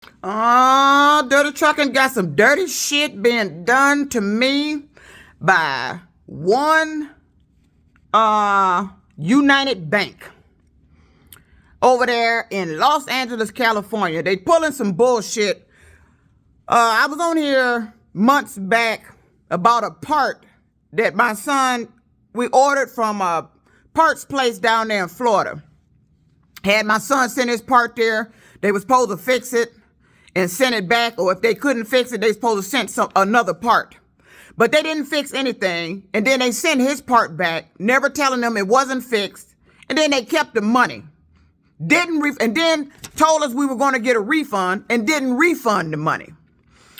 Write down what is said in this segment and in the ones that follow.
Dirty Trucking got some dirty shit being done to me by one United Bank over there in Los Angeles, California. They pulling some bullshit. I was on here months back about a part that my son, we ordered from a parts place down there in Florida. Had my son send his part there. They were supposed to fix it and send it back, or if they couldn't fix it, they supposed to send another part. But they didn't fix anything, and then they sent his part back, never telling them it wasn't fixed, and then they kept the money. And then told us we were going to get a refund, and didn't refund the money.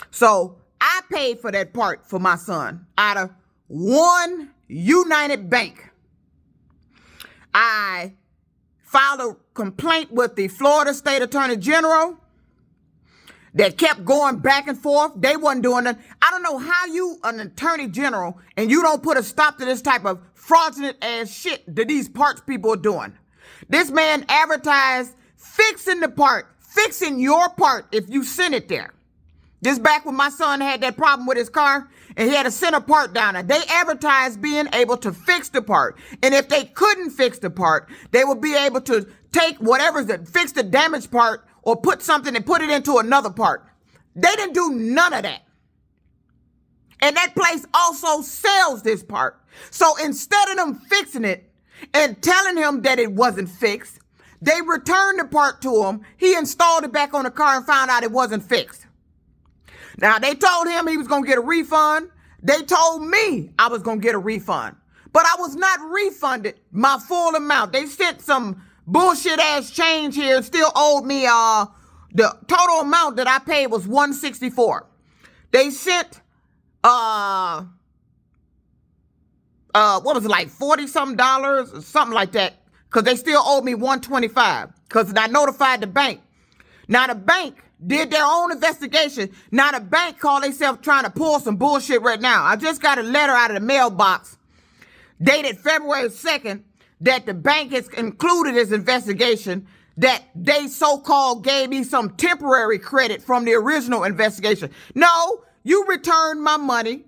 So I paid for that part for my son out of one United Bank. I filed a complaint with the Florida State Attorney General that kept going back and forth. They wasn't doing it. I don't know how you, an attorney general, and you don't put a stop to this type of fraudulent ass shit that these parts people are doing. This man advertised fixing your part if you send it there. This back when my son had that problem with his car and he had to send a part down there. They advertised being able to fix the part. And if they couldn't fix the part, they would be able to take whatever's that fix the damaged part or put something and put it into another part. They didn't do none of that. And that place also sells this part. So instead of them fixing it and telling him that it wasn't fixed, they returned the part to him. He installed it back on the car and found out it wasn't fixed. Now, they told him he was going to get a refund. They told me I was going to get a refund. But I was not refunded my full amount. They sent some bullshit ass change here and still owed me the total amount that I paid was $164. They sent what was it, like 40 something dollars or something like that, because they still owed me $125 because I notified the bank. Now the bank did their own investigation. Now the bank called themselves trying to pull some bullshit right now. I just got a letter out of the mailbox dated February 2nd that the bank has concluded its investigation, that they so-called gave me some temporary credit from the original investigation. No, you returned my money.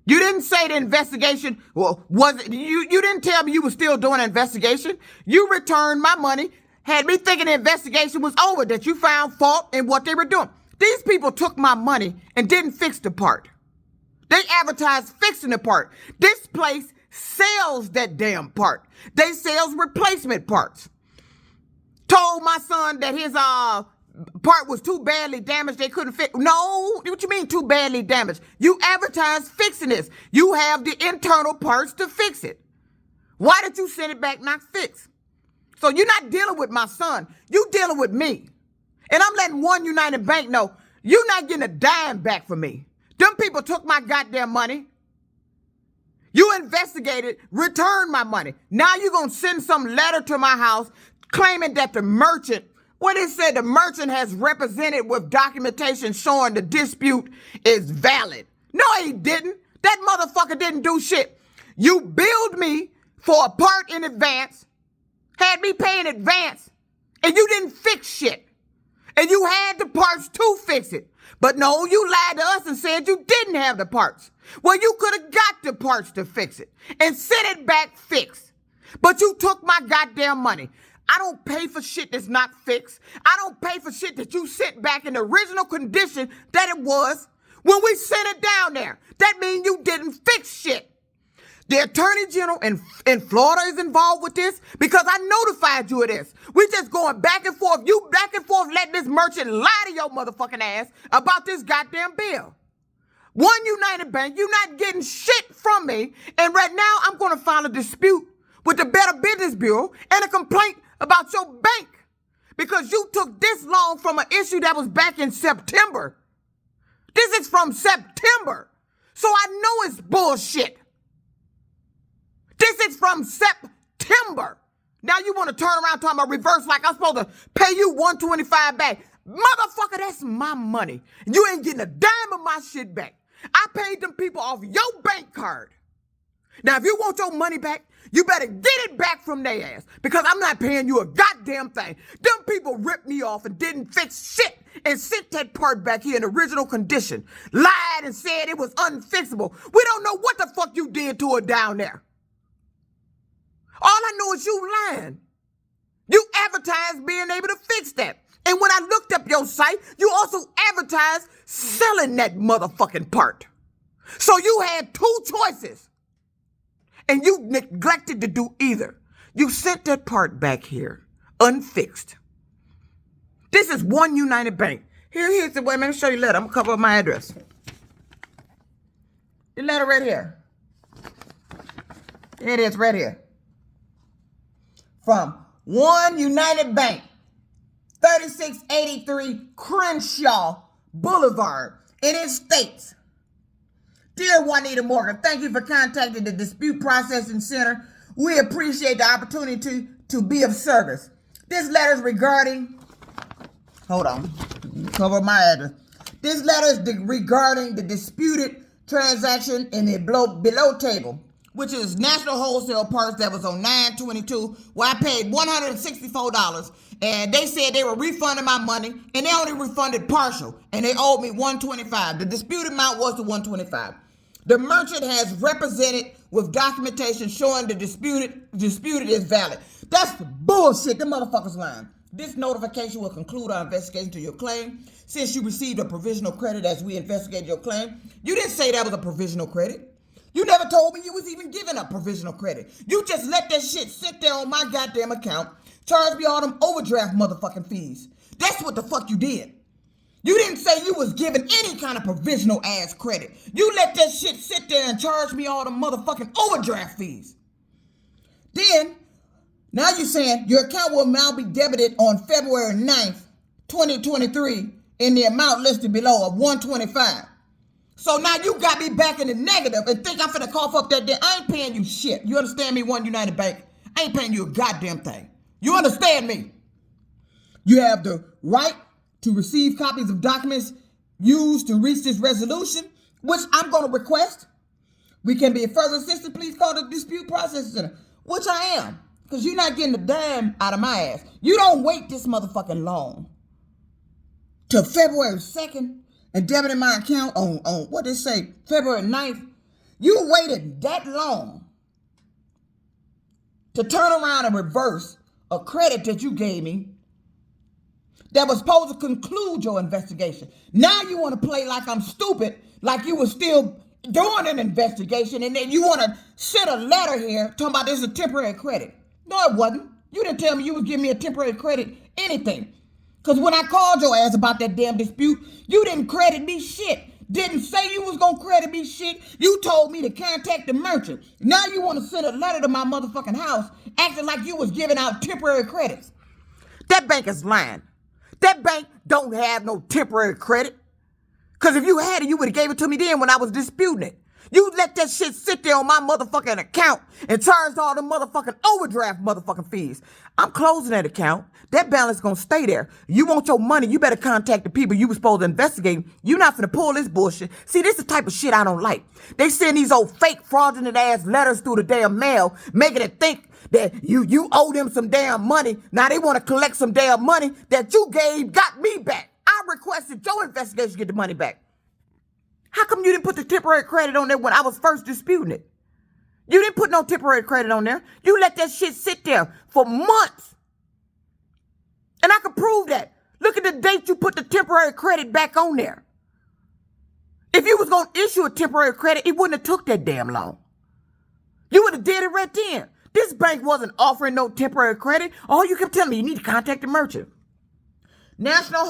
You didn't say the investigation, well, you didn't tell me you were still doing an investigation. You returned my money, had me thinking the investigation was over, that you found fault in what they were doing. These people took my money and didn't fix the part. They advertised fixing the part. This place sells that damn part. They sells replacement parts. Told my son that his part was too badly damaged, they couldn't fix. No, what you mean too badly damaged? You advertised fixing this. You have the internal parts to fix it. Why did you send it back not fixed? So you're not dealing with my son. You dealing with me. And I'm letting One United Bank know you're not getting a dime back from me. Them people took my goddamn money. You investigated, returned my money. Now you're going to send some letter to my house claiming that the merchant, what it said, the merchant has represented with documentation showing the dispute is valid. No, he didn't. That motherfucker didn't do shit. You billed me for a part in advance, had me pay in advance, and you didn't fix shit. And you had the parts to fix it. But no, you lied to us and said you didn't have the parts. Well, you could have got the parts to fix it and sent it back fixed. But you took my goddamn money. I don't pay for shit that's not fixed. I don't pay for shit that you sent back in the original condition that it was when we sent it down there. That means you didn't fix shit. The Attorney General in Florida is involved with this because I notified you of this. We just going back and forth. You back and forth letting this merchant lie to your motherfucking ass about this goddamn bill. One United Bank, you're not getting shit from me. And right now I'm going to file a dispute with the Better Business Bureau and a complaint about your bank because you took this long from an issue that was back in September. This is from September. So I know it's bullshit. This is from September. Now you want to turn around talking about reverse like I'm supposed to pay you $125 back. Motherfucker, that's my money. You ain't getting a dime of my shit back. I paid them people off your bank card. Now, if you want your money back, you better get it back from their ass because I'm not paying you a goddamn thing. Them people ripped me off and didn't fix shit and sent that part back here in original condition. Lied and said it was unfixable. We don't know what the fuck you did to it down there. All I know is you lying. You advertised being able to fix that. And when I looked up your site, you also advertised selling that motherfucking part. So you had two choices. And you neglected to do either. You sent that part back here, unfixed. This is One United Bank. Here's the way. Let me show you the letter. I'm going to cover up my address. The letter right here. It is right here. From One United Bank, 3683 Crenshaw Boulevard. And it states, Dear Juanita Morgan, thank you for contacting the Dispute Processing Center. We appreciate the opportunity to be of service. This letter is regarding, hold on, cover my address. This letter is regarding the disputed transaction in the below table, which is National Wholesale Parts that was on 9/22, where I paid $164, and they said they were refunding my money, and they only refunded partial, and they owed me $125. The disputed amount was the $125. The merchant has represented with documentation showing the disputed is valid. That's bullshit. The motherfuckers lying. This notification will conclude our investigation to your claim. Since you received a provisional credit as we investigated your claim, you didn't say that was a provisional credit. You never told me you was even given a provisional credit. You just let that shit sit there on my goddamn account, charge me all them overdraft motherfucking fees. That's what the fuck you did. You didn't say you was given any kind of provisional ass credit. You let that shit sit there and charge me all the motherfucking overdraft fees. Then, now you're saying your account will now be debited on February 9th, 2023 in the amount listed below of $125. So now you got me back in the negative and think I'm finna cough up that debt. I ain't paying you shit. You understand me, One United Bank? I ain't paying you a goddamn thing. You understand me? You have the right to receive copies of documents used to reach this resolution, which I'm going to request. We can be of further assistance. Please call the Dispute Processing Center, which I am, because you're not getting a dime out of my ass. You don't wait this motherfucking long till February 2nd and debiting my account on what they say, February 9th. You waited that long to turn around and reverse a credit that you gave me that was supposed to conclude your investigation. Now you want to play like I'm stupid, like you were still doing an investigation, and then you want to send a letter here talking about this is a temporary credit. No, it wasn't. You didn't tell me you was giving me a temporary credit, anything. Because when I called your ass about that damn dispute, you didn't credit me shit. Didn't say you was going to credit me shit. You told me to contact the merchant. Now you want to send a letter to my motherfucking house acting like you was giving out temporary credits. That bank is lying. That bank don't have no temporary credit. Because if you had it, you would have gave it to me then when I was disputing it. You let that shit sit there on my motherfucking account and charged all the motherfucking overdraft motherfucking fees. I'm closing that account. That balance gonna stay there. You want your money, you better contact the people you were supposed to investigate. You not finna pull this bullshit. See, this is the type of shit I don't like. They send these old fake fraudulent ass letters through the damn mail, making it think that you owe them some damn money. Now they want to collect some damn money that you got me back. I requested your investigation to get the money back. How come you didn't put the temporary credit on there when I was first disputing it? You didn't put no temporary credit on there. You let that shit sit there for months. And I can prove that. Look at the date you put the temporary credit back on there. If you was going to issue a temporary credit, it wouldn't have took that damn long. You would have did it right then. This bank wasn't offering no temporary credit. All you kept telling me, you need to contact the merchant. National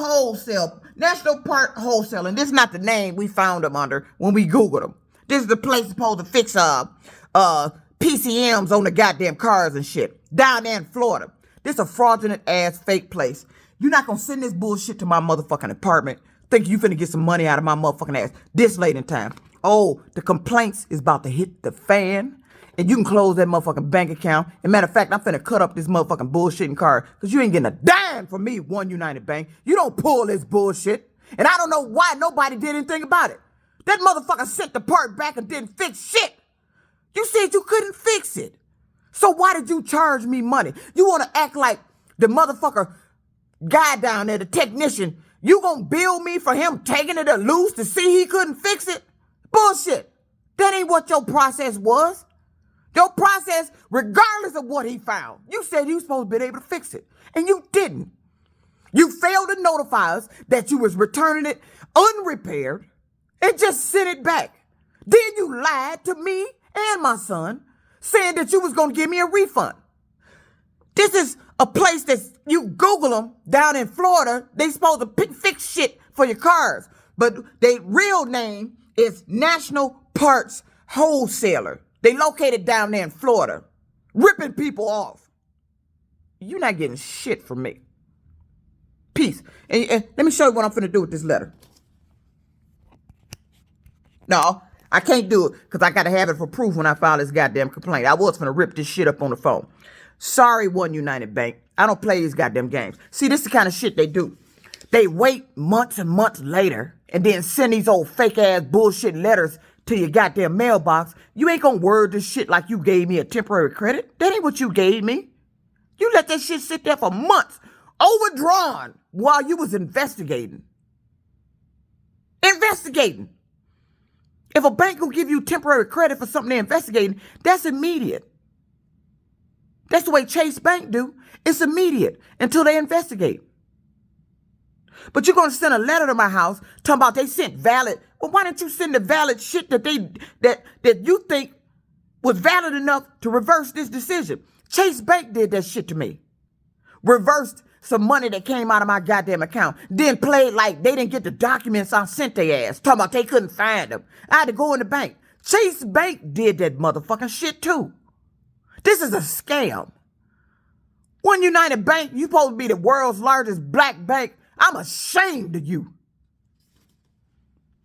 Part Wholesale, and this is not the name we found them under when we Googled them. This is the place supposed to fix PCMs on the goddamn cars and shit down there in Florida. This is a fraudulent ass fake place. You're not gonna send this bullshit to my motherfucking apartment thinking you finna get some money out of my motherfucking ass this late in time. Oh, the complaints is about to hit the fan. And you can close that motherfucking bank account. And matter of fact, I'm finna cut up this motherfucking bullshitting card because you ain't getting a dime from me, One United Bank. You don't pull this bullshit. And I don't know why nobody did anything about it. That motherfucker sent the part back and didn't fix shit. You said you couldn't fix it. So why did you charge me money? You want to act like the motherfucker guy down there, the technician, You gonna bill me for him taking it loose to see he couldn't fix it? Bullshit. That ain't what your process was. Your process, regardless of what he found, you said you supposed to be able to fix it, and you didn't. You failed to notify us that you was returning it unrepaired and just sent it back. Then you lied to me and my son, saying that you was going to give me a refund. This is a place that you Google them down in Florida. They supposed to fix shit for your cars, but their real name is National Parts Wholesaler. They located down there in Florida, ripping people off. You're not getting shit from me. Peace. And let me show you what I'm finna do with this letter. No, I can't do it because I got to have it for proof when I file this goddamn complaint. I was finna rip this shit up on the phone. Sorry, One United Bank. I don't play these goddamn games. See, this is the kind of shit they do. They wait months and months later and then send these old fake ass bullshit letters to your goddamn mailbox. You ain't gonna word this shit like you gave me a temporary credit. That ain't what you gave me. You let that shit sit there for months, overdrawn, while you was investigating. Investigating. If a bank will give you temporary credit for something they're investigating, that's immediate. That's the way Chase Bank do. It's immediate until they investigate. But you're going to send a letter to my house talking about they sent valid. Well, why didn't you send the valid shit that you think was valid enough to reverse this decision? Chase Bank did that shit to me. Reversed some money that came out of my goddamn account. Then played like they didn't get the documents I sent their ass. Talking about they couldn't find them. I had to go in the bank. Chase Bank did that motherfucking shit too. This is a scam. One United Bank, you supposed to be the world's largest black bank. I'm ashamed of you.